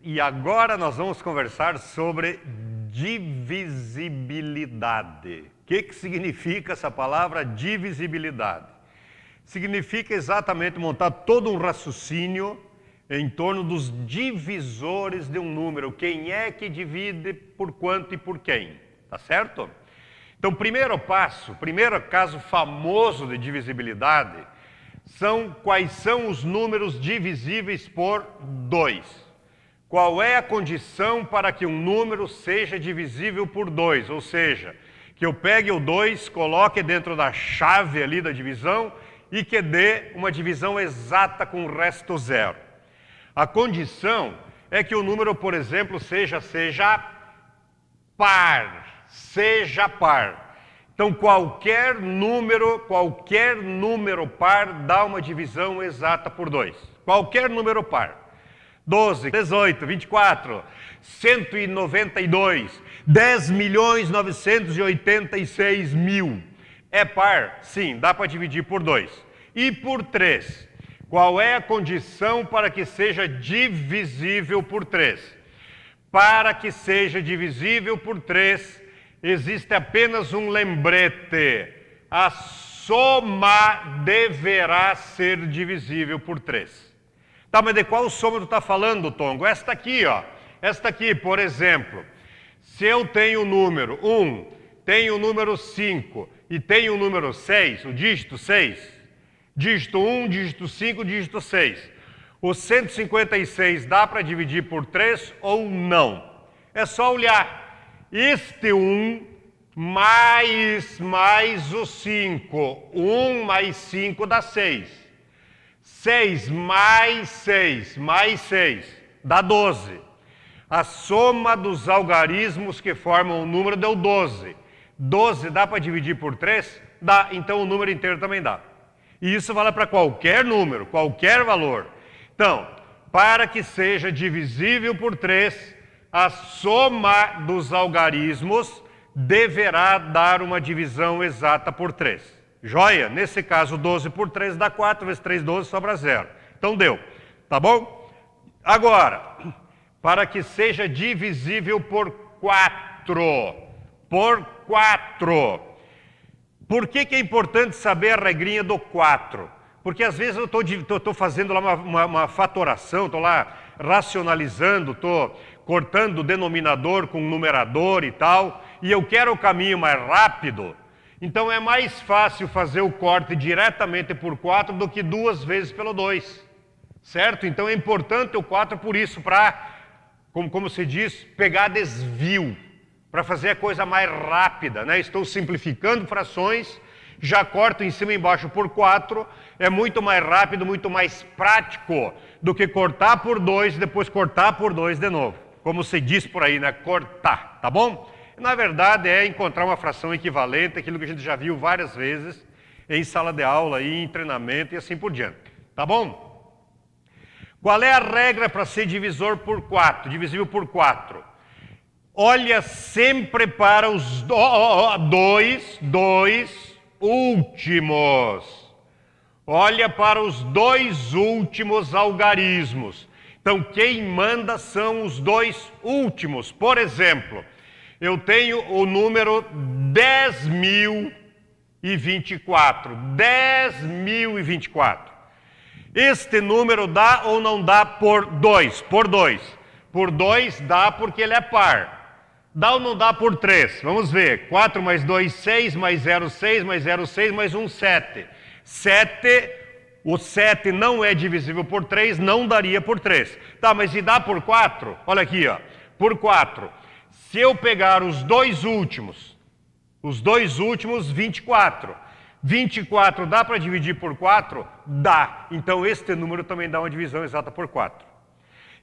E agora nós vamos conversar sobre divisibilidade. O que significa essa palavra divisibilidade? Significa exatamente montar todo um raciocínio em torno dos divisores de um número. Quem é que divide por quanto e por quem, tá certo? Então, primeiro passo, primeiro caso famoso de divisibilidade, quais são os números divisíveis por 2. Qual é a condição para que um número seja divisível por 2? Ou seja, que eu pegue o 2, coloque dentro da chave ali da divisão e que dê uma divisão exata com o resto zero. A condição é que o número, por exemplo, seja par. Seja par. Então, qualquer número par dá uma divisão exata por 2. Qualquer número par. 12, 18, 24, 192, 10.986.000. É par? Sim, dá para dividir por 2. E por 3? Qual é a condição para que seja divisível por 3? Para que seja divisível por 3, existe apenas um lembrete. A soma deverá ser divisível por 3. Tá, mas de qual soma tu está falando, Tongo? Esta aqui, ó. Esta aqui, por exemplo. Se eu tenho o número 1, tenho o número 5 e tenho o número 6, o dígito 6, dígito 1, dígito 5, dígito 6. O 156 dá para dividir por 3 ou não? É só olhar. Este 1 mais o 5. 1 mais 5 dá 6. 6 mais 6 dá 12. A soma dos algarismos que formam o número deu 12. 12 dá para dividir por 3? Dá, então o número inteiro também dá. E isso vale para qualquer número, qualquer valor. Então, para que seja divisível por 3, a soma dos algarismos deverá dar uma divisão exata por 3. Joia? Nesse caso, 12 por 3 dá 4, vezes 3, 12, sobra 0. Então deu, tá bom? Agora, para que seja divisível por 4. Por 4. Por que é importante saber a regrinha do 4? Porque às vezes eu estou fazendo lá uma fatoração, estou lá racionalizando, estou cortando o denominador com o numerador e tal, e eu quero o caminho mais rápido. Então é mais fácil fazer o corte diretamente por 4 do que 2 vezes pelo 2. Certo? Então é importante o 4 por isso, para, como se diz, pegar desvio, para fazer a coisa mais rápida, né? Estou simplificando frações, já corto em cima e embaixo por 4, é muito mais rápido, muito mais prático do que cortar por 2 e depois cortar por 2 de novo. Como se diz por aí, né? Cortar, tá bom? Na verdade, é encontrar uma fração equivalente, aquilo que a gente já viu várias vezes em sala de aula, em treinamento e assim por diante. Tá bom? Qual é a regra para ser divisor por 4, divisível por 4? Olha sempre para os dois últimos. Olha para os 2 últimos algarismos. Então, quem manda são os 2 últimos. Por exemplo, eu tenho o número 10.024. 10.024. Este número dá ou não dá por 2? Por 2. Por 2 dá porque ele é par. Dá ou não dá por 3? Vamos ver. 4 mais 2, 6, mais 0, 6, mais 0, 6, mais 1, 7. 7, o 7 não é divisível por 3, não daria por 3. Tá, mas e dá por 4? Olha aqui, ó. Por 4. Se eu pegar os 2 últimos, 24. 24 dá para dividir por 4? Dá. Então, este número também dá uma divisão exata por 4.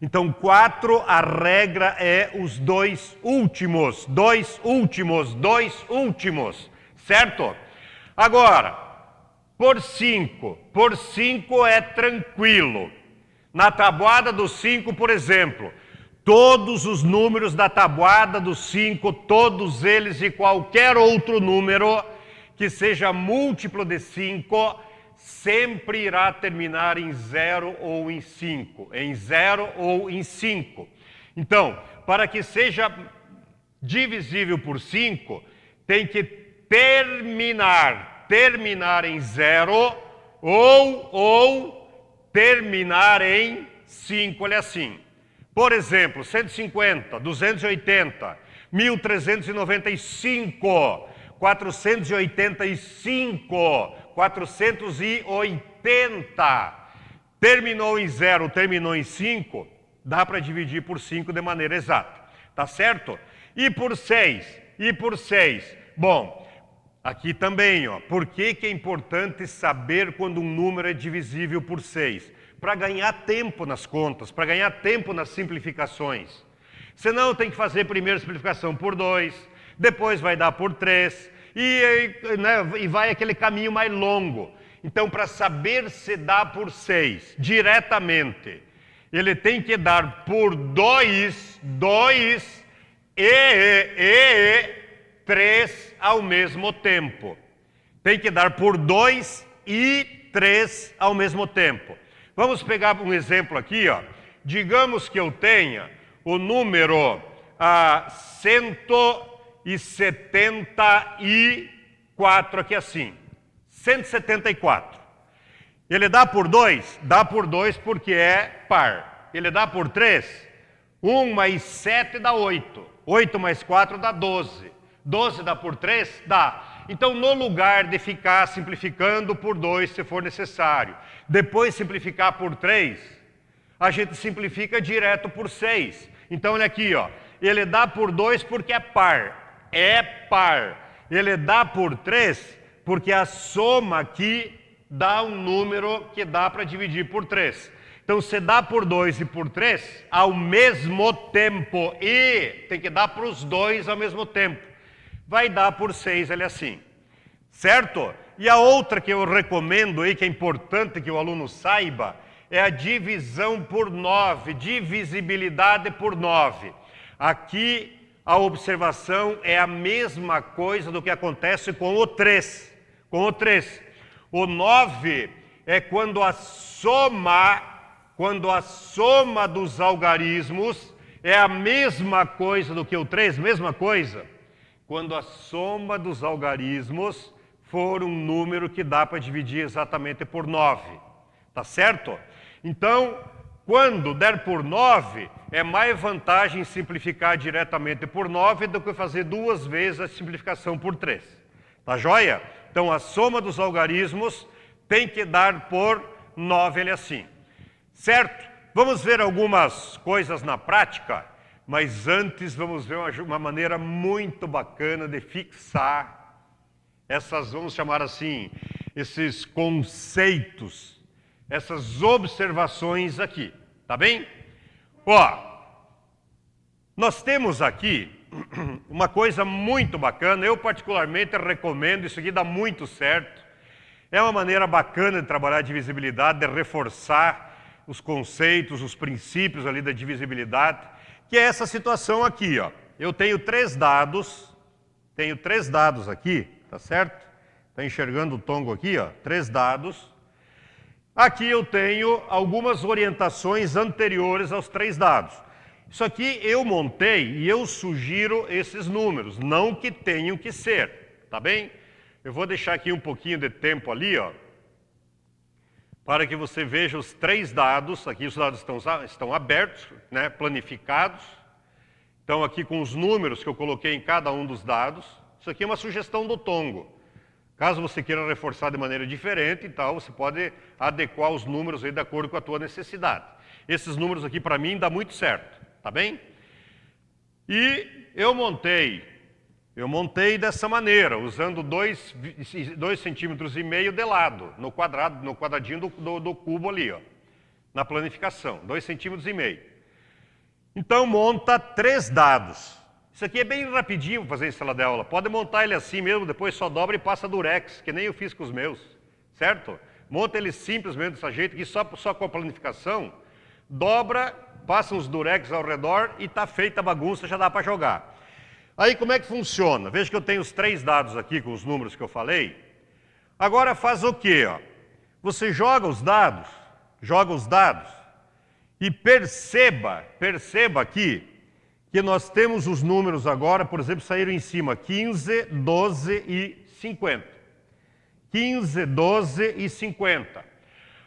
Então, 4, a regra é os 2 últimos. 2 últimos, 2 últimos. Certo? Agora, por 5. Por 5 é tranquilo. Na tabuada do 5, por exemplo, todos os números da tabuada do 5, todos eles e qualquer outro número que seja múltiplo de 5, sempre irá terminar em 0 ou em 5. Em 0 ou em 5. Então, para que seja divisível por 5, tem que terminar em 0 ou terminar em 5, olha assim. Por exemplo, 150, 280, 1395, 485, 480. Terminou em 0, terminou em 5, dá para dividir por 5 de maneira exata. Tá certo? E por 6? Bom, aqui também, ó. Por que é importante saber quando um número é divisível por 6? Para ganhar tempo nas contas, para ganhar tempo nas simplificações. Senão tem que fazer primeiro a simplificação por 2, depois vai dar por 3, e vai aquele caminho mais longo. Então, para saber se dá por 6 diretamente, ele tem que dar por 2 e 3 ao mesmo tempo. Tem que dar por 2 e 3 ao mesmo tempo. Vamos pegar um exemplo aqui, ó. Digamos que eu tenha o número 174 aqui assim. 174. Ele dá por 2? Dá por 2 porque é par. Ele dá por 3? 1 mais 7 dá 8. 8 mais 4 dá 12. 12 dá por 3? Dá. Então, no lugar de ficar simplificando por 2, se for necessário, depois simplificar por 3, a gente simplifica direto por 6. Então, olha aqui, ó. Ele dá por 2 porque é par. É par. Ele dá por 3 porque a soma aqui dá um número que dá para dividir por 3. Então, se dá por 2 e por 3, ao mesmo tempo, e tem que dar para os dois ao mesmo tempo, vai dar por 6, ele assim. Certo? E a outra que eu recomendo aí, que é importante que o aluno saiba, é a divisão por 9, divisibilidade por 9. Aqui, a observação é a mesma coisa do que acontece com o 3. O 9 é quando a soma dos algarismos é a mesma coisa do que o 3, mesma coisa. Quando a soma dos algarismos for um número que dá para dividir exatamente por 9. Tá certo? Então, quando der por 9, é mais vantagem simplificar diretamente por 9 do que fazer 2 vezes a simplificação por 3. Tá joia? Então, a soma dos algarismos tem que dar por 9, ele assim. Certo? Vamos ver algumas coisas na prática, mas antes vamos ver uma maneira muito bacana de fixar vamos chamar assim, esses conceitos, essas observações aqui, tá bem? Ó, nós temos aqui uma coisa muito bacana, eu particularmente recomendo, isso aqui dá muito certo, é uma maneira bacana de trabalhar a divisibilidade, de reforçar os conceitos, os princípios ali da divisibilidade, que é essa situação aqui, ó. Eu tenho 3 dados aqui, tá certo? Está enxergando o tongo aqui, ó, 3 dados. Aqui eu tenho algumas orientações anteriores aos 3 dados. Isso aqui eu montei e eu sugiro esses números, não que tenham que ser, tá bem? Eu vou deixar aqui um pouquinho de tempo ali, ó, para que você veja os 3 dados. Aqui os dados estão abertos, né, planificados. Então aqui com os números que eu coloquei em cada um dos dados. Isso aqui é uma sugestão do tongo. Caso você queira reforçar de maneira diferente e tal, você pode adequar os números aí de acordo com a tua necessidade. Esses números aqui para mim dá muito certo, tá bem? E eu montei dessa maneira, usando 2,5 centímetros de lado, no quadradinho do cubo ali, ó, na planificação, 2,5 centímetros. Então monta 3 dados. Isso aqui é bem rapidinho para fazer em sala de aula. Pode montar ele assim mesmo, depois só dobra e passa durex, que nem eu fiz com os meus, certo? Monta ele simples mesmo desse jeito, que só com a planificação, dobra, passa uns durex ao redor e está feita a bagunça, já dá para jogar. Aí como é que funciona? Veja que eu tenho os 3 dados aqui com os números que eu falei. Agora faz o quê? Ó? Você joga os dados, E perceba aqui que nós temos os números agora, por exemplo, saíram em cima 15, 12 e 50. 15, 12 e 50.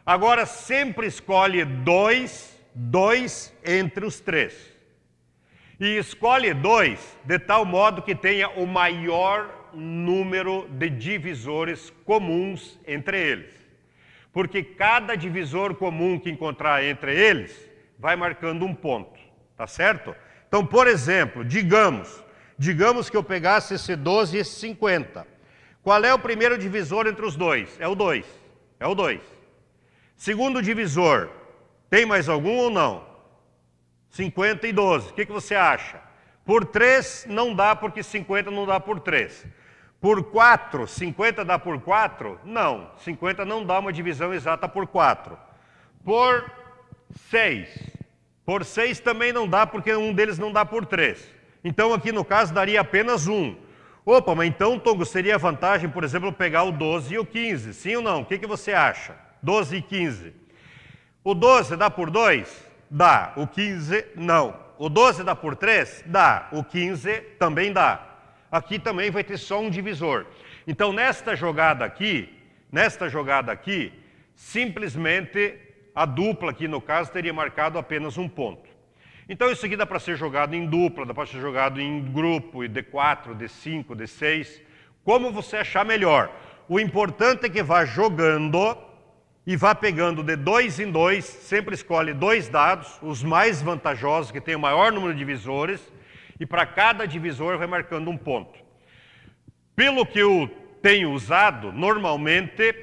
Agora sempre escolhe dois entre os três. E escolhe 2 de tal modo que tenha o maior número de divisores comuns entre eles. Porque cada divisor comum que encontrar entre eles vai marcando um ponto, tá certo? Então, por exemplo, digamos que eu pegasse esse 12 e esse 50. Qual é o primeiro divisor entre os dois? É o 2. É o 2. Segundo divisor, tem mais algum ou não? 50 e 12. O que você acha? Por 3 não dá, porque 50 não dá por 3. Por 4, 50 dá por 4? Não, 50 não dá uma divisão exata por 4. Por 6. Por 6 também não dá, porque um deles não dá por 3. Então aqui no caso daria apenas 1. Opa, mas então, Tongo, seria vantagem, por exemplo, pegar o 12 e o 15. Sim ou não? O que você acha? 12 e 15. O 12 dá por 2? Dá. O 15, não. O 12 dá por 3? Dá. O 15 também dá. Aqui também vai ter só um divisor. Então, nesta jogada aqui, simplesmente a dupla aqui, no caso, teria marcado apenas um ponto. Então, isso aqui dá para ser jogado em dupla, dá para ser jogado em grupo, D4, D5, D6, como você achar melhor. O importante é que vá jogando e vá pegando de 2 em 2, sempre escolhe 2 dados, os mais vantajosos, que tem o maior número de divisores, e para cada divisor vai marcando um ponto. Pelo que eu tenho usado, normalmente,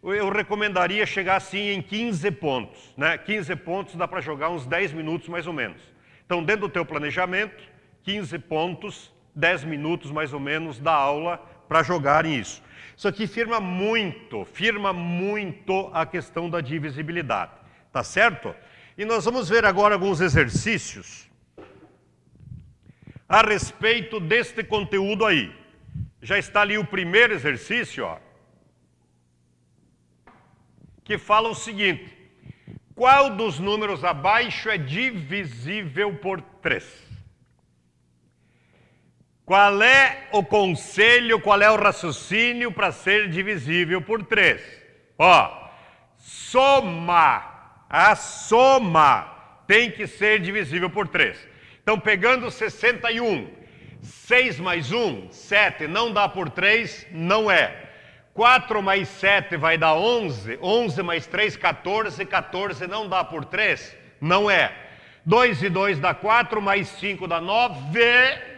eu recomendaria chegar assim em 15 pontos. Né? 15 pontos dá para jogar uns 10 minutos mais ou menos. Então, dentro do teu planejamento, 15 pontos, 10 minutos mais ou menos da aula para jogarem isso. Isso aqui firma muito a questão da divisibilidade, tá certo? E nós vamos ver agora alguns exercícios a respeito deste conteúdo aí. Já está ali o primeiro exercício, ó, que fala o seguinte: qual dos números abaixo é divisível por 3? Qual é o conselho, qual é o raciocínio para ser divisível por 3? Ó, a soma tem que ser divisível por 3. Então, pegando 61, 6 mais 1, 7, não dá por 3, não é. 4 mais 7 vai dar 11, 11 mais 3, 14, 14 não dá por 3, não é. 2 e 2 dá 4, mais 5 dá 9,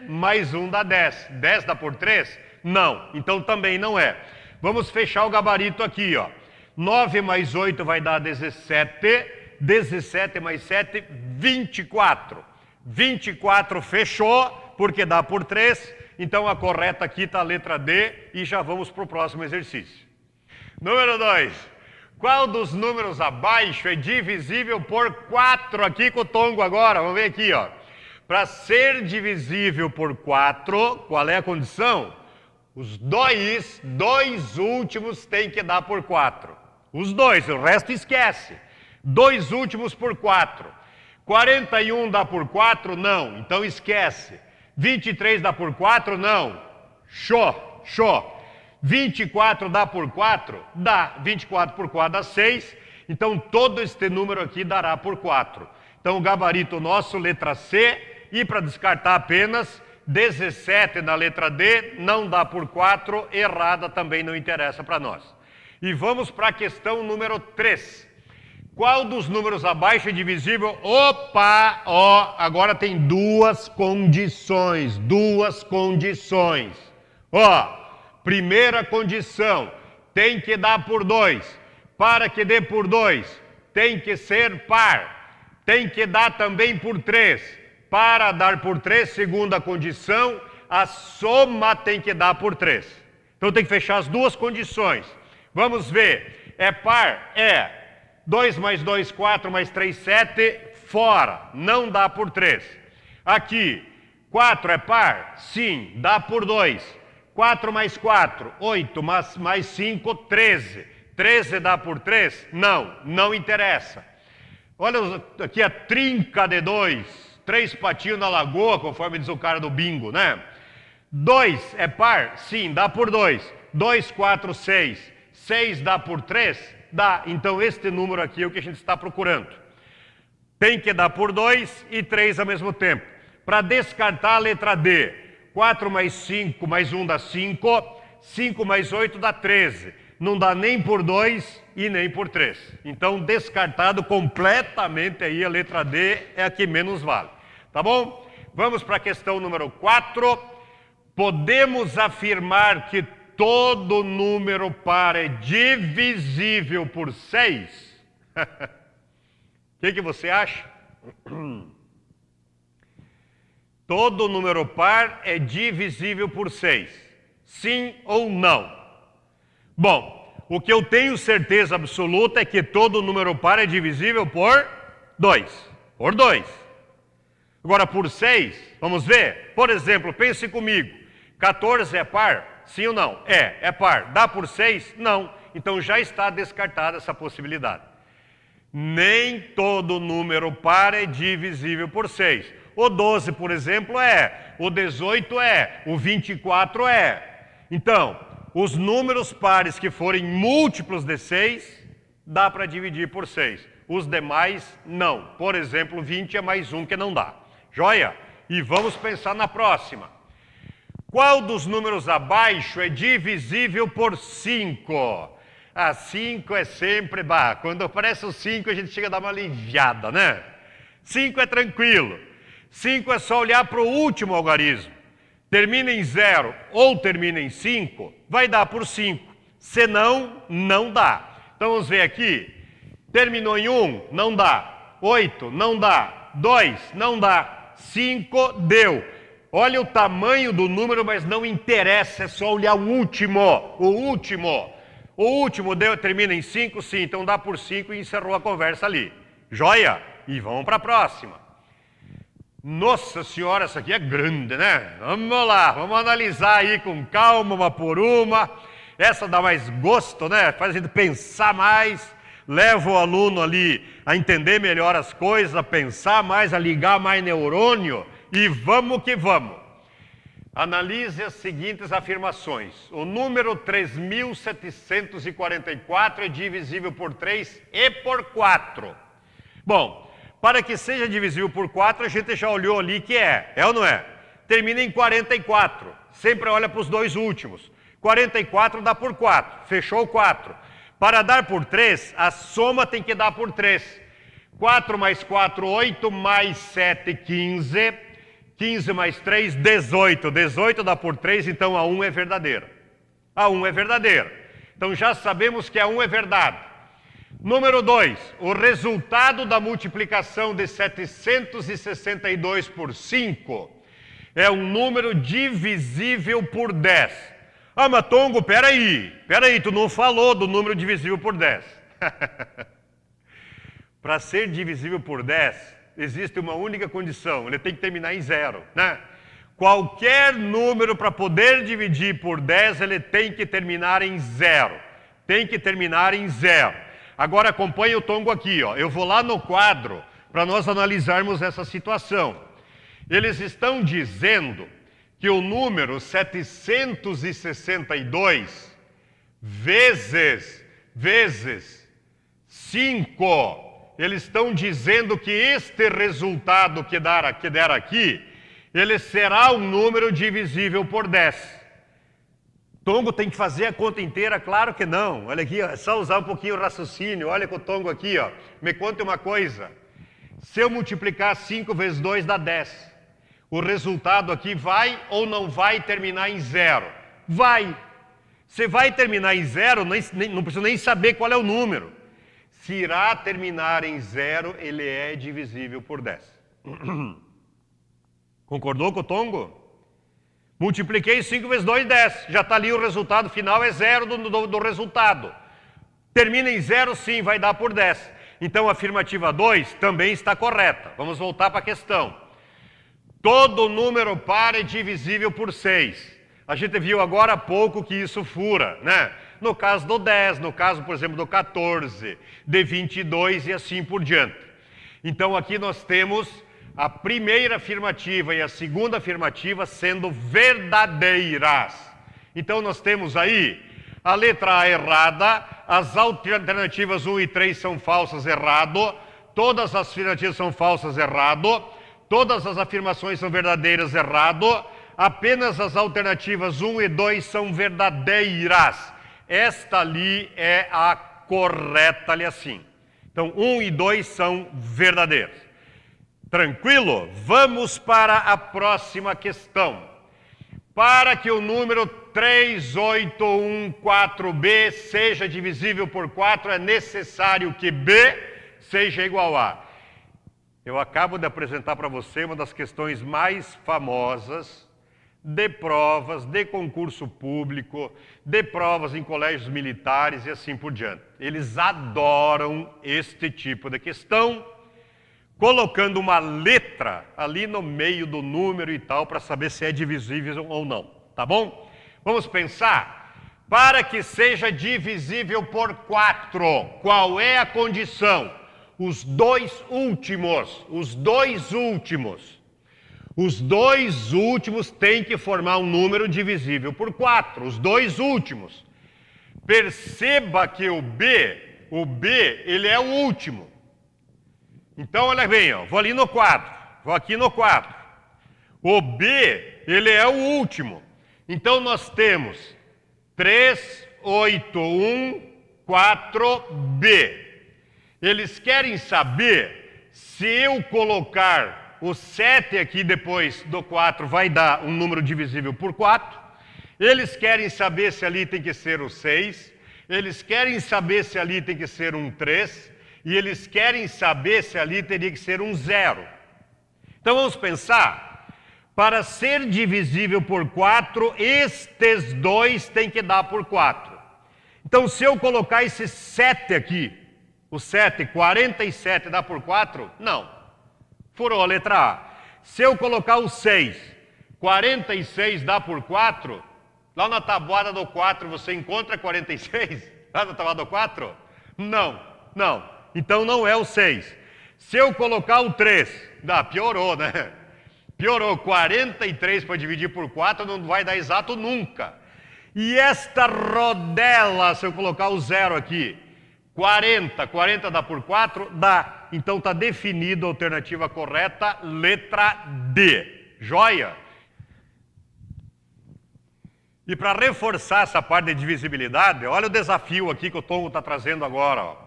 mais 1 dá 10. 10 dá por 3? Não. Então também não é. Vamos fechar o gabarito aqui, ó. 9 mais 8 vai dar 17. 17 mais 7, 24. 24 fechou, porque dá por 3. Então a correta aqui está a letra D e já vamos para o próximo exercício. Número 2. Qual dos números abaixo é divisível por 4? Aqui com o Tongo agora, vamos ver aqui, ó. Para ser divisível por 4, qual é a condição? Os dois últimos tem que dar por 4. Os dois, o resto esquece. 2 últimos por 4. 41 dá por 4? Não, então esquece. 23 dá por 4? Não. Show. 24 dá por 4? Dá. 24 por 4 dá 6. Então, todo este número aqui dará por 4. Então, o gabarito nosso, letra C. E para descartar apenas, 17 na letra D, não dá por 4. Errada também não interessa para nós. E vamos para a questão número 3. Qual dos números abaixo é divisível? Opa! Ó, agora tem duas condições. Ó. Primeira condição, tem que dar por 2. Para que dê por 2, tem que ser par. Tem que dar também por 3. Para dar por 3, segunda condição, a soma tem que dar por 3. Então tem que fechar as duas condições. Vamos ver. É par? É. 2 mais 2, 4 mais 3, 7, fora. Não dá por 3. Aqui, 4 é par? Sim, dá por 2. 4 mais 4, 8, mais 5, 13. 13 dá por 3? Não, não interessa. Olha aqui a trinca de 2. 3 patinhos na lagoa, conforme diz o cara do bingo, né? 2 é par? Sim, dá por 2. 2, 4, 6. 6 dá por 3? Dá. Então este número aqui é o que a gente está procurando. Tem que dar por 2 e 3 ao mesmo tempo. Para descartar a letra D, 4 mais 5 mais 1 dá 5. 5 mais 8 dá 13. Não dá nem por 2 e nem por 3. Então, descartado completamente aí, a letra D é a que menos vale. Tá bom? Vamos para a questão número 4. Podemos afirmar que todo número par é divisível por 6? O que você acha? Todo número par é divisível por 6. Sim ou não? Bom, o que eu tenho certeza absoluta é que todo número par é divisível por 2. Por 2. Agora, por 6, vamos ver? Por exemplo, pense comigo. 14 é par? Sim ou não? É par. Dá por 6? Não. Então já está descartada essa possibilidade. Nem todo número par é divisível por 6. O 12, por exemplo, é. O 18 é. O 24 é. Então, os números pares que forem múltiplos de 6, dá para dividir por 6. Os demais, não. Por exemplo, 20 é mais um que não dá. Joia? E vamos pensar na próxima. Qual dos números abaixo é divisível por 5? 5 é sempre... quando aparece o 5, a gente chega a dar uma aliviada, né? 5 é tranquilo. 5 é só olhar para o último algarismo. Termina em 0 ou termina em 5, vai dar por 5. Senão, não dá. Então, vamos ver aqui. Terminou em 1, não dá. 8, não dá. 2, não dá. 5, deu. Olha o tamanho do número, mas não interessa, é só olhar o último. O último deu, termina em 5, sim, então dá por 5 e encerrou a conversa ali. Joia? E vamos para a próxima. Nossa senhora, essa aqui é grande, né? Vamos lá, vamos analisar aí com calma, uma por uma. Essa dá mais gosto, né? Faz a gente pensar mais, leva o aluno ali a entender melhor as coisas, a pensar mais, a ligar mais neurônio. E vamos que vamos. Analise as seguintes afirmações. O número 3.744 é divisível por 3 e por 4. Bom, para que seja divisível por 4, a gente já olhou ali que é ou não é? Termina em 44. Sempre olha para os dois últimos. 44 dá por 4. Fechou o 4. Para dar por 3, a soma tem que dar por 3. 4 mais 4, 8, mais 7, 15. 15 mais 3, 18. 18 dá por 3, então a 1 é verdadeira. A 1 é verdadeira. Então já sabemos que a 1 é verdade. Número 2, o resultado da multiplicação de 762 por 5 é um número divisível por 10. Ah, mas Tongo, peraí, tu não falou do número divisível por 10. Para ser divisível por 10, existe uma única condição, ele tem que terminar em 0, né? Qualquer número para poder dividir por 10, ele tem que terminar em 0. Tem que terminar em 0. Agora acompanhe o Tongo aqui, ó. Eu vou lá no quadro para nós analisarmos essa situação. Eles estão dizendo que o número 762 vezes 5, eles estão dizendo que este resultado que der aqui, ele será um número divisível por 10. Tongo tem que fazer a conta inteira? Claro que não. Olha aqui, ó, é só usar um pouquinho o raciocínio. Olha com o Tongo aqui, ó. Me conte uma coisa. Se eu multiplicar 5 vezes 2 dá 10. O resultado aqui vai ou não vai terminar em 0? Vai. Se vai terminar em 0, não precisa nem saber qual é o número. Se irá terminar em 0, ele é divisível por 10. Concordou com o Tongo? Multipliquei 5 vezes 2, 10. Já está ali o resultado final, é 0 do resultado. Termina em 0, sim, vai dar por 10. Então a afirmativa 2 também está correta. Vamos voltar para a questão. Todo número par é divisível por 6. A gente viu agora há pouco que isso fura, né? No caso do 10, no caso, por exemplo, do 14, de 22 e assim por diante. Então aqui nós temos a primeira afirmativa e a segunda afirmativa sendo verdadeiras. Então nós temos aí a letra A errada, as alternativas 1 e 3 são falsas, errado, todas as afirmativas são falsas, errado, todas as afirmações são verdadeiras, errado, apenas as alternativas 1 e 2 são verdadeiras. Esta ali é a correta ali assim. Então 1 e 2 são verdadeiros. Tranquilo? Vamos para a próxima questão. Para que o número 3814b seja divisível por 4, é necessário que b seja igual a. Eu acabo de apresentar para você uma das questões mais famosas de provas, de concurso público, de provas em colégios militares e assim por diante. Eles adoram este tipo de questão, colocando uma letra ali no meio do número e tal, para saber se é divisível ou não, tá bom? Vamos pensar, para que seja divisível por 4, qual é a condição? Os dois últimos têm que formar um número divisível por 4, os dois últimos. Perceba que o B, ele é o último. Então, olha bem, ó, vou ali no 4, vou aqui no 4. O B, ele é o último. Então, nós temos 3814B. Eles querem saber se eu colocar o 7 aqui depois do 4 vai dar um número divisível por 4. Eles querem saber se ali tem que ser o 6. Eles querem saber se ali tem que ser um 3. E eles querem saber se ali teria que ser um 0. Então vamos pensar, para ser divisível por 4, estes dois têm que dar por 4. Então se eu colocar esse 7 aqui, o 7, 47 dá por 4? Não. Furou a letra A. Se eu colocar o 6, 46 dá por 4? Lá na tabuada do 4 você encontra 46? Lá na tabuada do 4? Não, não. Então não é o 6. Se eu colocar o 3, piorou, né? Piorou. 43 para dividir por 4 não vai dar exato nunca. E esta rodela, se eu colocar o 0 aqui, 40 dá por 4? Dá. Então está definida a alternativa correta, letra D. Joia? E para reforçar essa parte de divisibilidade, olha o desafio aqui que o Tongo está trazendo agora, ó.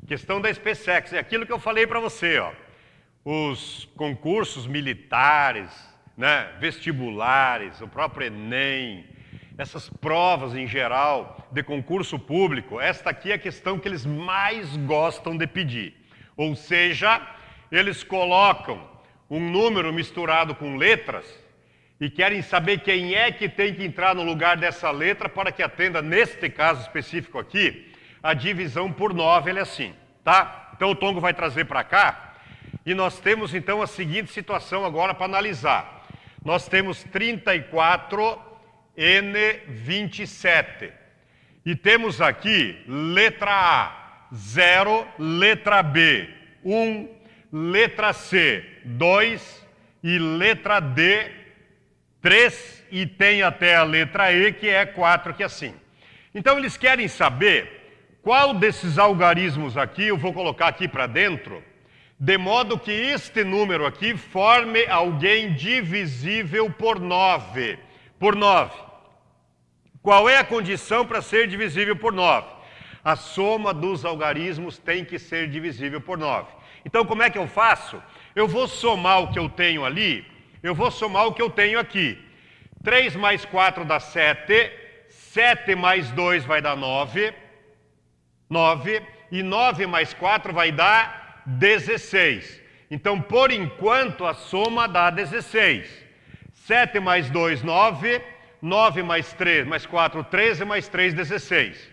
Questão da SpaceX, é aquilo que eu falei para você, ó. Os concursos militares, né, vestibulares, o próprio Enem, essas provas em geral de concurso público, esta aqui é a questão que eles mais gostam de pedir. Ou seja, eles colocam um número misturado com letras e querem saber quem é que tem que entrar no lugar dessa letra para que atenda, neste caso específico aqui, a divisão por 9, ele é assim, tá? Então o Tongo vai trazer para cá, e nós temos então a seguinte situação agora para analisar. Nós temos 34N27, e temos aqui letra A, 0, letra B, 1, letra C, 2, e letra D, 3, e tem até a letra E, que é 4, que é assim. Então eles querem saber qual desses algarismos aqui eu vou colocar aqui para dentro, de modo que este número aqui forme alguém divisível por 9. Por 9. Qual é a condição para ser divisível por 9? A soma dos algarismos tem que ser divisível por 9. Então como é que eu faço? Eu vou somar o que eu tenho ali, eu vou somar o que eu tenho aqui. 3 mais 4 dá 7, 7 mais 2 vai dar 9, e 9 mais 4 vai dar 16. Então, por enquanto, a soma dá 16. 7 mais 2, 9, 9 mais 3, mais 4, 13, mais 3, 16.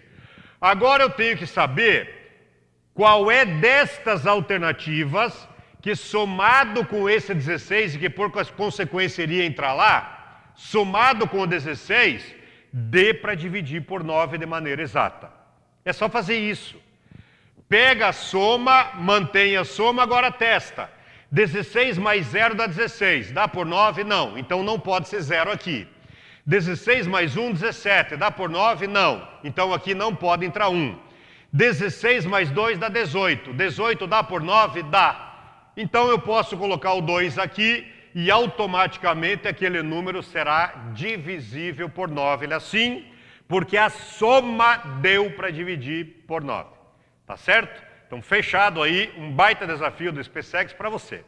Agora eu tenho que saber qual é destas alternativas que, somado com esse 16, e que por consequência iria entrar lá, somado com o 16, dê para dividir por 9 de maneira exata. É só fazer isso. Pega a soma, mantém a soma, agora testa. 16 mais 0 dá 16. Dá por 9? Não. Então não pode ser 0 aqui. 16 mais 1, 17. Dá por 9? Não. Então aqui não pode entrar 1. 16 mais 2 dá 18. 18 dá por 9? Dá. Então eu posso colocar o 2 aqui e automaticamente aquele número será divisível por 9. Ele é assim, porque a soma deu para dividir por 9. Tá certo? Então, fechado aí, um baita desafio do SpaceX para você.